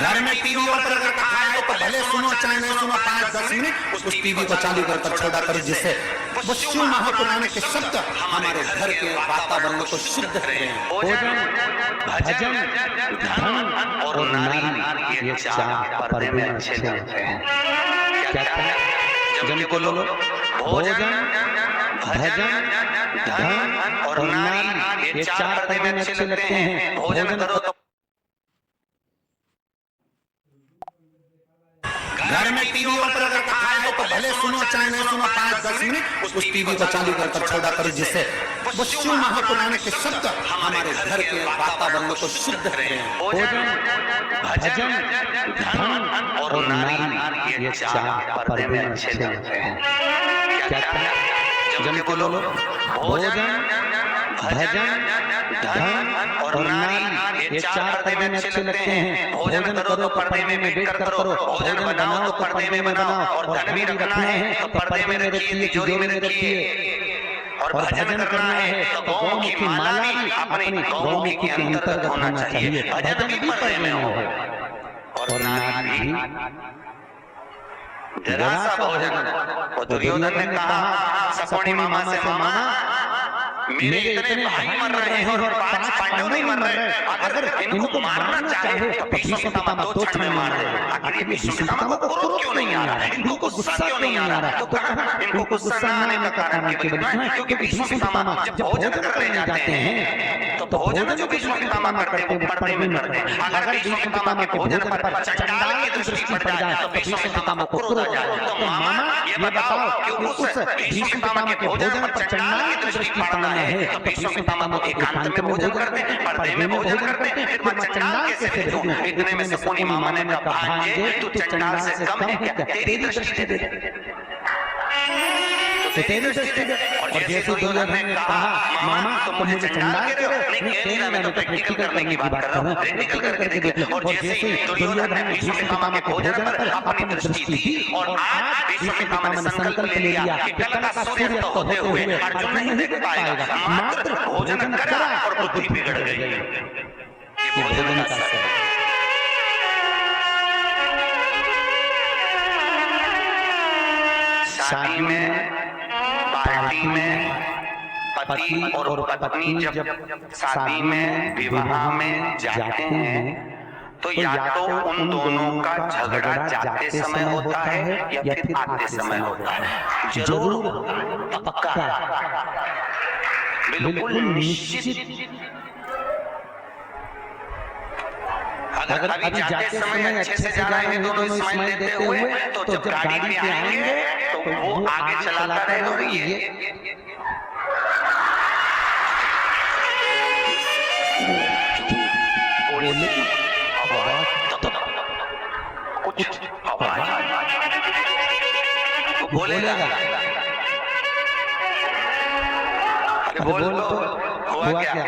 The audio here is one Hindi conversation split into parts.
घर में टीवी पर अगर कथा है तो भले सुनो चाहे नहीं सुनो 5-10 मिनट उस टीवी को चालू कर छोड़ा करो, जिससे वो शिव महापुराण के शब्द हमारे घर के वातावरण को शुद्ध करें। भोजन, भजन, धन और नारी ये चार पर्दे में अच्छे लगते हैं। क्या है? जब को लो भोजन, भजन, धन और नारी ये चार पर्दे में अच्छे लगते हैं। भोजन करो तो घर में टीवी पर अगर कथा है तो भले सुनो चाहे नहीं सुनो 5-10 मिनट उस टीवी को चालू कर छोड़ा करो, जिससे वो शिव महापुराण के शब्द हमारे घर के वातावरण को शुद्ध करें। भोजन, भजन, धन और नारी ये चार पर्दे में अच्छे लगते हैं। क्या है? जब को लो भोजन, भजन, धन और नारी ये चार पर्दे में अच्छे लगते हैं। भोजन करो तो पर्दे में बैठ कर करो, भोजन बनाओ तो पर्दे में बनाओ, और धन भी रखना है तो पर्दे में रखिए, तिजोरी में रखिए। और भजन करना है तो गौमुखी माला भी अपनी गौमुखी के अंतर्गत होना चाहिए, भजन भी पर्दे में हो। और नारी भी जरा सा भोजन, वो दुर्योधन ने कहा सपनी मामा से मामा मेरे इतने भाई मर रहे हैं और 5 पांडव नहीं मर रहे, अगर इनको मारना चाहे तो भीष्म पितामह 2 क्षण में मार दे। आखिर भीष्म पितामह को क्रोध क्यों नहीं आ रहा है, इनको गुस्सा क्यों नहीं आ रहा है? तो कहा इनको गुस्सा न आने का कारण केवल इतना है क्योंकि भीष्म पितामह जब भोजन करने जाते हैं तो भोजन जो भीष्म पितामह करते हैं वो पर्दे में करते हैं। अगर भीष्म पितामह के भोजन पर चंडाल की दृष्टि पड़ जाए तो भीष्म पितामह को क्रोध आ जाए। तो मामा ये बताओ कि उस भीष्म पितामह के भोजन पर चंडाल की दृष्टि पड़ना है तो भीष्म पितामह एकांत में भोजन करते हैं, पर्दे में भोजन करते हैं, फिर मैं चंडाल कैसे देखूं? इतने में सपोनी मामा ने कहा भांजे तू चंडाल से कम है क्या? तेरी दृष्टि दे, तो तेरी दृष्टि दे। और जैसे दुर्योधन ने कहा मामा तुम मुझे चंडाल कह रहे हो, नहीं कह रहा, मैं तो प्रैक्टिकल करने की बात कर रहा हूं, प्रैक्टिकल करके देख लो। और जैसे दुर्योधन ने भीष्म पितामह के भोजन पर अपनी दृष्टि दी और आज भीष्म पितामह ने संकल्प ले लिया कि कल का सूर्यास्त होते हुए अर्जुन नहीं देख पाएगा, मात्र भोजन करा और बुद्धि बिगड़ गई। ये भोजन का असर है। शादी में, पार्टी में पति और पत्नी जब शादी में, विवाह में जाते हैं तो या तो उन दोनों का झगड़ा जाते समय होता है या फिर आते समय होता है। जरूर, पक्का, बिल्कुल निश्चित। अगर अभी जाते समय अच्छे से जा रहे हैं दोनों स्माइल देते हुए, तो जब गाड़ी पे आएंगे तो वो आगे चलाता रहेगा और ये कुछ आवाज बोलेगा, अरे बोल हुआ क्या?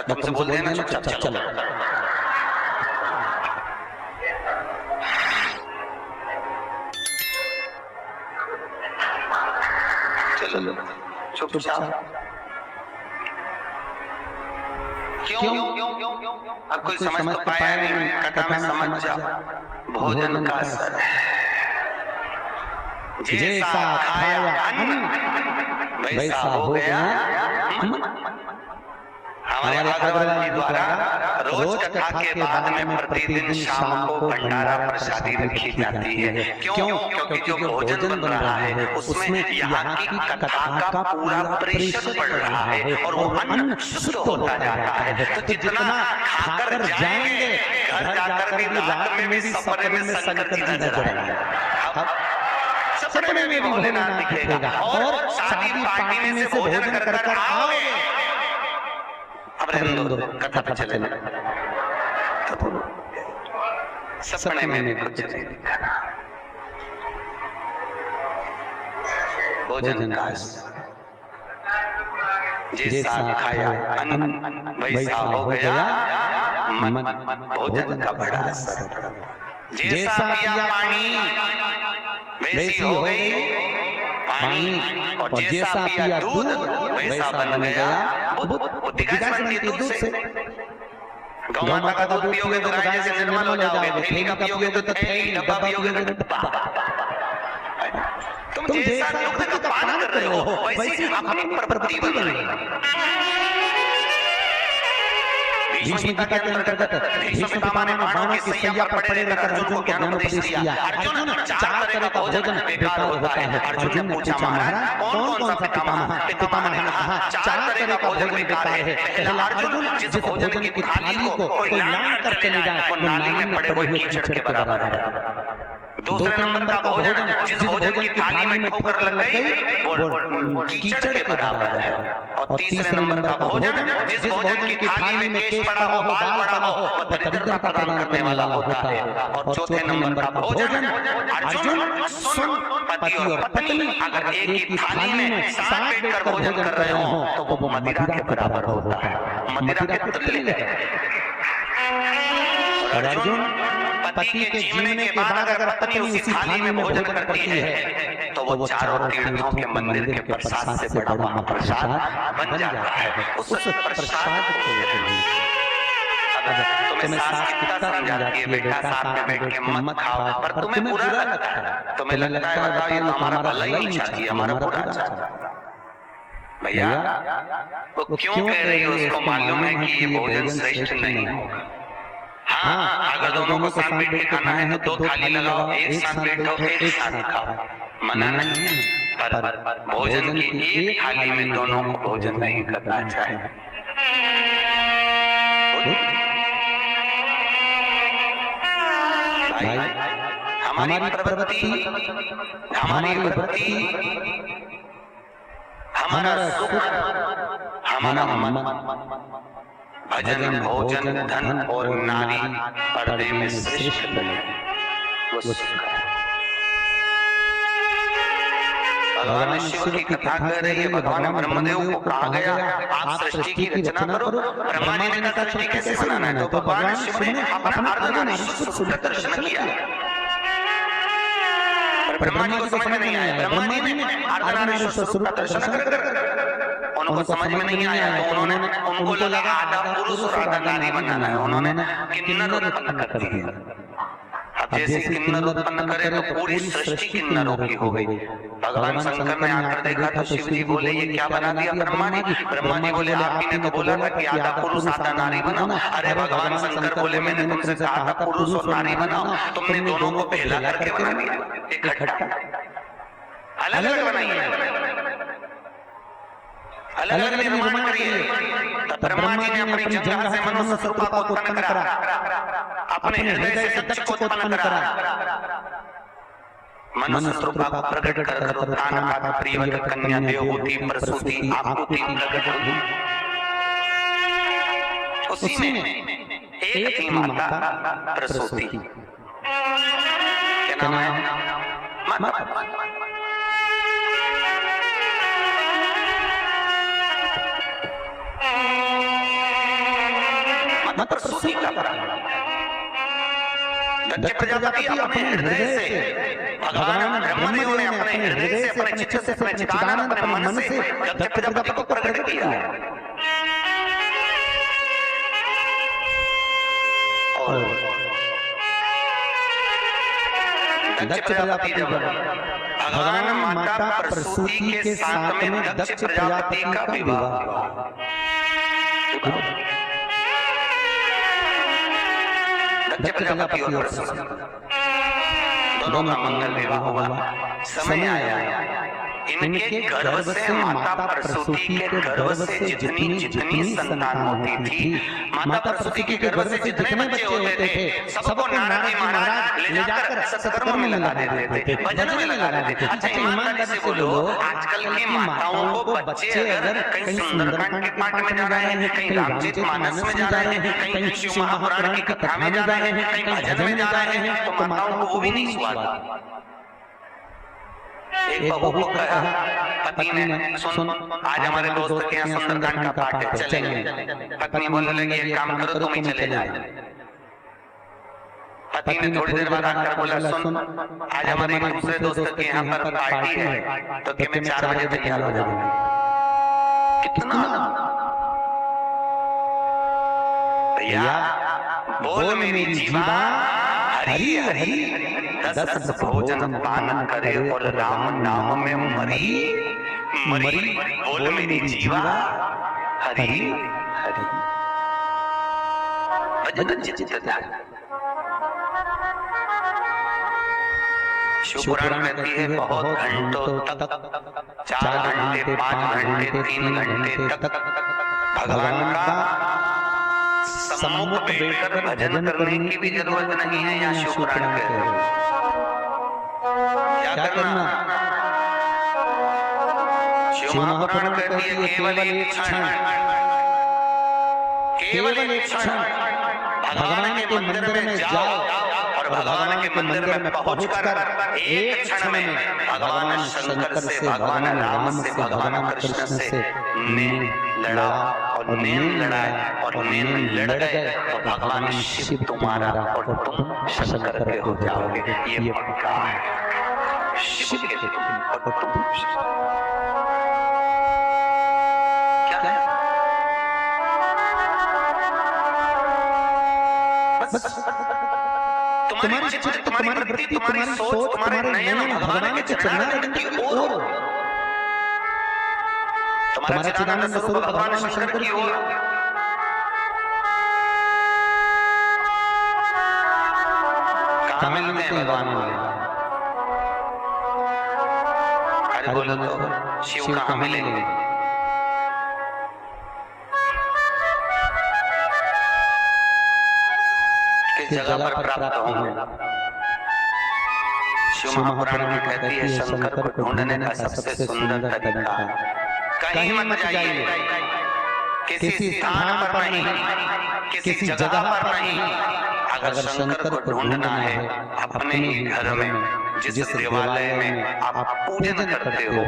तुमसे बोल देना चुपचाप चलो। चलो चुपचाप। क्यों? अब कोई समझ तो पाया नहीं, कथा में समझ जाओ। भोजन का असर है, जैसा खाया अन्न वैसा हो गया मन। हमारे अग्रवाल जी द्वारा रोज कथा के बाद में प्रतिदिन शाम को भंडारा प्रसादी रखी जाती है। क्यों? क्योंकि जो भोजन बन रहा है उसमें यहाँ की कथा का पूरा प्रेषण पड़ रहा है और वो अन्न शुद्ध होता जा रहा है। तो जितना खाकर जाएंगे घर जाकर भी रात में भी सपने में संगति नजर आएगा, सपने में भी भोलेनाथ दिखेगा। और शादी पार्टी में से भोजन कर आओगे, कथा पर चले सपने में कुछ नहीं दिखा। भोजन का जैसा खाया अन्न वैसा हो गया मन। भोजन का बड़ा असर। जैसा पिया पानी वैसी हो गई पानी, और जैसा पिया दूध वैसा बन गया बुद्ध। बुद्धि कैसे बनती है? दूध से। गौ माता का दूध पियोगे तो गाय जैसे निर्मल हो जाओगे, थैली का पियोगे तो थैली, डब्बा पियोगे तो डब्बा। तुम जैसा दुग्ध का पान कर रहे हो वैसे अपनी प्रवृत्ति बन रही है। भीष्म गीता के अंतर्गत भीष्म पितामह ने बाणों की सैया पर पड़े रहकर अर्जुन को ज्ञान उपदेश दिया। अर्जुन 4 तरह का भोजन बेकार होता है। अर्जुन ने पूछा महाराज कौन कौन सा पितामह? पितामह ने कहा 4 तरह का भोजन बेकार है। पहला अर्जुन जिस भोजन की थाली को कोई लांघ करके ले जाए वो नाली में पड़े हुए कीचड़ के बराबर है। दूसरे नंबर का भोजन जिस भोजन की थाली में ठोकर लग गई वो कीचड़ के बराबर है। और तीसरे नंबर का भोजन जिस भोजन की थाली में केश पड़ा हो, बाल पड़ा हो वो दरिद्रता प्रदान करने वाला होता है। और चौथे नंबर का भोजन अर्जुन सुन, पति और पत्नी अगर एक ही थाली में साथ बैठकर भोजन कर रहे हो तो वो मदिरा के बराबर होता है, मदिरा के तुल्य है। और अर्जुन पति के जीने के बाद अगर पत्नी उसी थाली में भोजन करती है तो वो चारों तीर्थों के मंदिर के प्रसाद से बड़ा महाप्रसाद बन जाता है। उस प्रसाद को तुम्हें सास कितना समझाती है बेटा साथ में बैठ के मत खाओ, पर तुम्हें बुरा लगता है। तुम्हें लगता है बताओ ये तो हमारा भला ही नहीं चाहती, हमारा बुरा चाहती है। भैया वो क्यों कह रही है उसको मालूम है कि ये भोजन श्रेष्ठ नहीं होगा। हाँ, अगर दोनों को साथ बैठ के खाना है तो 2 थाली लगाओ, एक साथ बैठो एक साथ खाओ, मना नहीं है। पर भोजन की एक थाली में दोनों को भोजन नहीं करना चाहिए। भाई हमारी प्रवृत्ति, हमारा सुख, हमारा मन भजन भोजन धन और नारी पर्दे में श्रेष्ठ बने वो सुख है। भगवान शिव की कथा कर रही है। भगवान ब्रह्मदेव को कहा गया आप सृष्टि की रचना करो। ब्रह्मा जी ने कहा सृष्टि कैसे बनाना है, तो भगवान शिव ने अपना अर्धनारीश्वर दर्शन किया। ब्रह्मा जी को समझ में नहीं आया, ब्रह्मा जी ने अर्धनारीश्वर स्वरूप दर्शन कर उनको समझ में नहीं आया तो उनको लगा आधा पुरुष और आधा नारी बनाना है। उन्होंने किन्नर उत्पन्न कर दिया। अब जैसे किन्नर उत्पन्न करे तो पूरी सृष्टि किन्नरों की हो गई। भगवान शंकर ने आकर देखा तो शिव जी बोले ये क्या बना दिया ब्रह्मा जी? ब्रह्मा जी बोले आप ही ने तो बोला था कि आधा पुरुष आधा नारी बनाओ। अरे भगवान शंकर बोले मैंने तुमसे कहा था पुरुष और नारी बनाओ, तुमने दोनों को पहला करके बना दिया, इकट्ठा अलग अलग बनाई है, अलग अलग निर्माण करिए। तब ब्रह्मा जी ने अपनी जंघा से मनुष्य स्वरूप को उत्पन्न करा, अपने हृदय से दक्ष को उत्पन्न करा, मनुष्य स्वरूप को प्रकट कर उत्थान पाता प्रियवत कन्या देवहूति प्रसूति आकुति प्रकट हुई। उसी में एक थी माता प्रसूति। क्या नाम है? माता प्रसूति का दक्ष प्रजापति अपने हृदय से भगवान ब्रह्मा जी ने अपने हृदय से अपने चित्त से अपने चिदानंद अपने मन से दक्ष प्रजापति को प्रकट किया। और दक्ष प्रजापति जब भगवान माता प्रसूति के साथ में दक्ष प्रजापति का विवाह दक्ष प्रजापति और प्रसूति दोनों का मंगल विवाह हुआ। समय आया इनके गर्भ से माता प्रसूति के गर्भ से जितनी संतान होती थी, माता प्रसूति के गर्भ से जितने बच्चे होते थे सबको नारद जी महाराज ले जाकर सत्कर्म में लगा देते थे, भजन में लगा देते थे। अच्छा ईमानदारी से बोलो, आजकल की माताओं को बच्चे अगर कहीं सुंदरकांड के पाठ में जा रहे हैं, कहीं रामचरितमानस में जा रहे हैं, कहीं शिव महापुराण की कथा में जा रहे हैं, कहीं भजन में जा रहे हैं, तो माताओं को वो भी नहीं स्वाद। एक बहू को कहा पति ने सुन आज हमारे दोस्त के यहाँ सुंदरकांड का पाठ है चलेंगे। पत्नी बोलने लगी एक काम करो तुम ही चले जाओ। पति ने थोड़ी देर बाद आकर बोला सुन आज हमारे दूसरे दोस्त के यहाँ पर पार्टी है तो क्या मैं 4 बजे तैयार हो जाऊंगा। कितना भैया बोल मेरी जीवा हरि हरि, दस भोजन पान करे और राम नाम में मरी मरी। बोल मेरी जीवा हरि हरि। भजन चित्त ध्यान। शिव पुराण कहती है बहुत घंटों तक, 4 घंटे 5 घंटे 3 घंटे तक भगवान का सम्मुख बैठकर भजन करने की भी जरूरत नहीं है। यहाँ शिव पुराण कहते हैं क्या करना। शिव महापुराण कहती है केवल एक क्षण, केवल एक क्षण भगवान के मंदिर में जाओ और भगवान के मंदिर में पहुंचकर एक क्षण में भगवान शंकर से, भगवान राम से, भगवान कृष्ण से नेम लड़ा और नेम लड़ाए और नेम लड़ गए तो भगवान शिव तुम्हारा और तुम शंकर के हो जाओगे। ये पक्का है। शिव के तुम और तुम क्या है? बस तुम्हारी चित्त, तुम्हारी वृत्ति, तुम्हारी सोच, तुम्हारे नयन भगवान के चरणारविंद की ओर, तुम्हारा चिदानंद स्वरूप भगवान शंकर की ओर। कहाँ मिलते हैं भगवान? अरे बोलो तो शिव कहाँ मिलेंगे? किस जगह पर प्राप्त होंगे? शिव महापुराण में कहती है शंकर को ढूंढने का सबसे सुंदर तरीका कहीं मत जाइए, किसी स्थान पर नहीं, किसी जगह पर नहीं। अगर शंकर को ढूंढना है अपने ही घर में, जिस देवालय में आप पूजन करते हो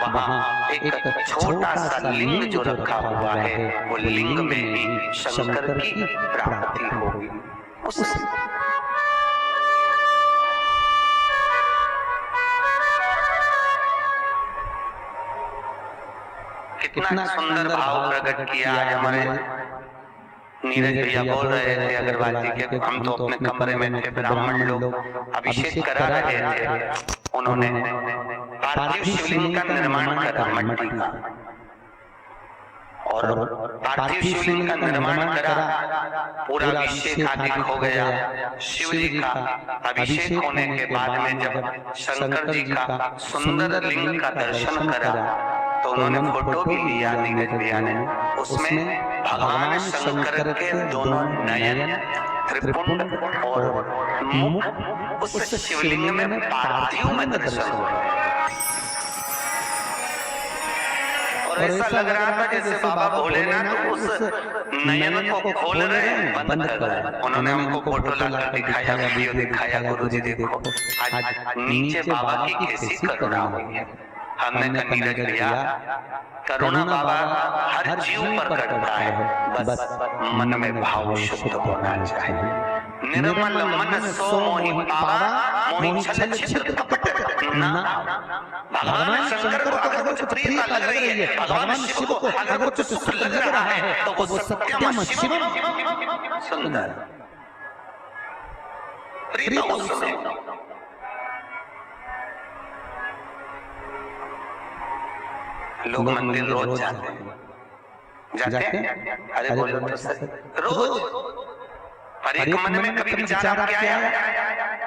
वहाँ एक छोटा सा लिंग जो रखा हुआ है, वो लिंग में ही शंकर की प्राप्ति होगी। कितना सुंदर भाव प्रकट किया आज हमारे नीरज भैया बोल रहे थे अग्रवाल जी के। हम तो अपने कमरे में थे, ब्राह्मण लोग अभिषेक करा रहे थे। उन्होंने पार्थिव शिवलिंग का निर्माण करा मट्टी का, और पार्थिव शिवलिंग का निर्माण करा, पूरा अभिषेक आदि हो गया। शिव जी का अभिषेक होने के बाद में जब शंकर जी का सुंदर लिंग का दर्शन करा तो उन्होंने फोटो भी लिया नीरज भैया ने। उसमें भगवान शंकर के दोनों नयन, त्रिपुंड और मुख उस शिवलिंग में पार्थिव में दर्शन हुआ। और ऐसा लग रहा था जैसे बाबा भोलेनाथ उस नयन को खोल रहे हैं, बंद कर रहे हैं। उन्होंने हमको फोटो लाकर दिखाया, वीडियो दिखाया, गुरुजी देखो आज नीचे बाबा की कैसी करुणा हुई है। हमने कहा नीरज भैया करुणा बाबा हर जीव पर करता है, बस मन में भाव शुद्ध होना चाहिए। निर्मल मन सो मोहि पावा, मोहि छल छिद्र कपट ना। भगवान शंकर को अगर कुछ प्रियता लग रही है, भगवान शिव को अगर कुछ सुख लग रहा है तो वो सत्यम शिवम सुंदर प्रियता उसमें। लोग मंदिर रोज जाते हैं, अरे बोलो तो सही, रोज। पर एक मन में कभी विचार क्या है?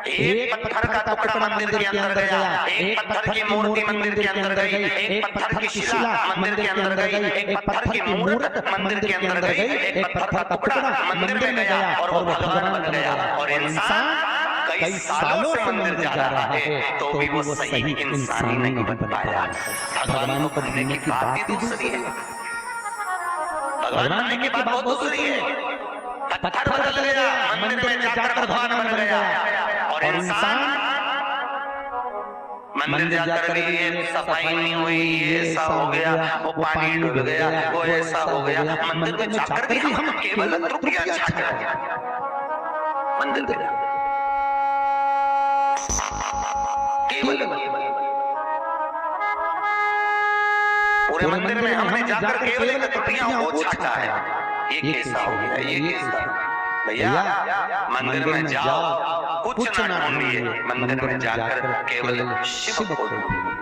एक पत्थर का टुकड़ा मंदिर के अंदर गया, एक पत्थर की मूर्ति मंदिर के अंदर गई, एक पत्थर की शिला मंदिर के अंदर गई, एक पत्थर की मूर्त मंदिर के अंदर गई, एक पत्थर का टुकड़ा मंदिर में गया और वो भगवान बन गया। और इंसान कई सालों से मंदिर जा रहा है तो भी वो सही इंसान ही नहीं बन पाया। भगवान को बनने की बात ही दूसरी है, भगवान बनने की बात बहुत दूसरी है। पत्थर बदल गया, मंदिर में जाकर भगवान बन गया। और इंसान मंदिर जाकर ये सफाई नहीं हुई, ये ऐसा हो गया, वो पानी डूब गया, वो ऐसा हो गया। मंदिर में जाकर भी हम केवल रुपया छाट रहे हैं मंदिर में, केवल पूरे मंदिर में हमने जाकर केवल रुपया वो छाटा है। ये कैसा हो गया, ये कैसा? भैया मंदिर में जाओ, कुछ ना ढूंढिए, मंदिर में जाकर केवल शिव को ढूंढिए।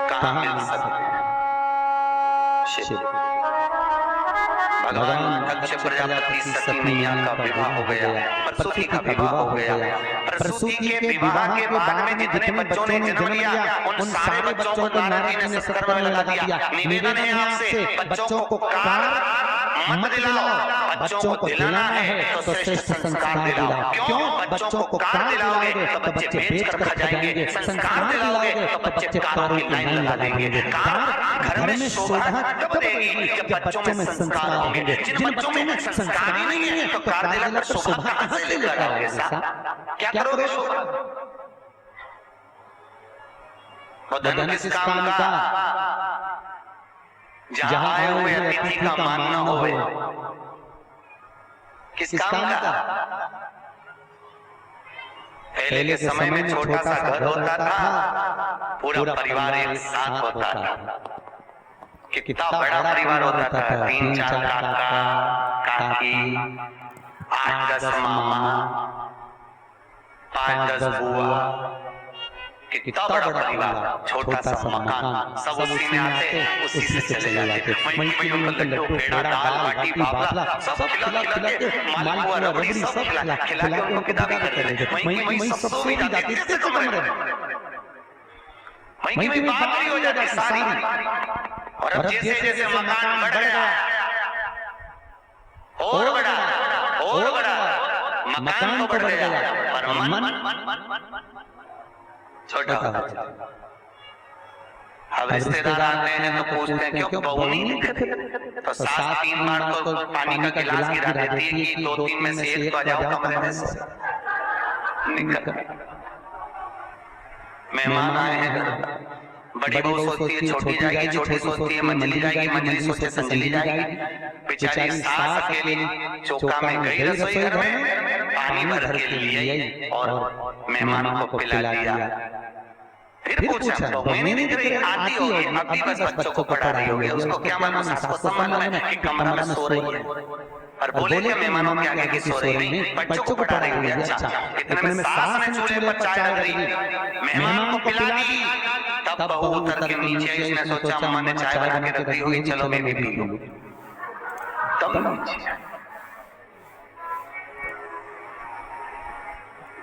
कहाँ मिल सकते शिव? भगवान दक्ष प्रजापति सती मैया का विवाह हो गया, प्रसूति का विवाह हो गया। प्रसूति के विवाह के बाद में जितने बच्चों ने जन्म लिया, उन सारे बच्चों को नारद जी ने सत्तर में लगा दिया। निवेदन है आपसे, बच्चों को कार मत दिलाओ, बच्चों को दिलाना है तो श्रेष्ठ संस्कार दिलाओ। क्यों? बच्चों को कार दिलाओगे तो बच्चे बेच कर खा जाएंगे, संस्कार दिलाओगे तो बच्चे कारों की लाइन लगा देंगे। कार घर में शोभा तब देगी जब बच्चों में संस्कार होंगे। जिन बच्चों में संस्कार ही नहीं है तो कार दिलाकर शोभा कहां से लेकर आओगे साहब? क्या करोगे शोभा? वो धन किस काम का? जहां आए हुए अतिथि का मान न होवे। किस काम का? पहले के समय में छोटा सा घर होता था, पूरा परिवार एक साथ होता था। कितना बड़ा परिवार होता था, 3-4 काका काकी, 8-10 मामा, 5-10 बुआ। कितना बड़ा परिवार, छोटा सा मकान, सब उसी में आते, उसी से चले जाते। वहीं उनका लड्डू, पेड़ा, दाल बाटी, बाबला सब खिला के, मालपुआ, रबड़ी सब खिला के उनको दादा कर देते। वहीं सब सो भी जाते, इतने कमरे में वहीं बात भी हो जाती सारी। और अब जैसे जैसे मकान बढ़ गया, और बड़ा मकान तो बढ़ गया, पर मन छोटा हो जाता। अब रिश्तेदार आते हैं तो पूछते हैं क्यों बहू नहीं दिखती? तो सास 3 बार तो पानी का गिलास गिरा देती है कि 2-3 में से एक तो आ जाओ कमरे में से निकल। मेहमान आए हैं, बड़ी बहू सोचती है छोटी जाएगी, छोटी सोचती है मंझली जाएगी, मंझली सोचती है संजली जाएगी। बेचारी सास अकेली चौका में गई रसोई घर में, पानी भर के लिए आई और मेहमानों को पिला दिया। फिर पूछा तो मैंने नहीं दिख रही, आती होगी, अभी बस बच्चों को पढ़ा रही होगी। उसको क्या मालूम सास को संभालना है कि कमरा में सो रही है। और बोले क्या मेहमानों के आगे कि सो रही नहीं, बच्चों को पढ़ा रही होगी। अच्छा, इतने में सास ने चूल्हे पर चाय रख दी, मेहमान को पिला दी। तब बहू उतर के नीचे आई, उसने सोचा अम्मा ने चाय बना के रख दी होगी, चलो मैं भी पी लूं। तब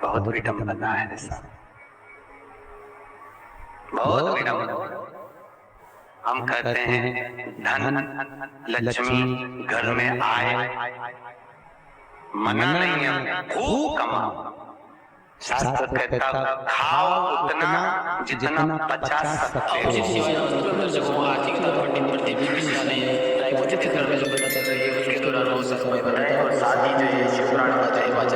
बहुत विडंबना है ऐसा, बहुत विडंबना। हम कहते हैं धन लक्ष्मी घर में आए, मना नहीं है, खूब कमाओ। शास्त्र कहता खाओ उतना जितना पचा सकते हो। जब वो आर्थिक तौर पर निम्न देवी भी जाने रायपुर के घर में जो बताते थे ये उसके दौरान हो सकता है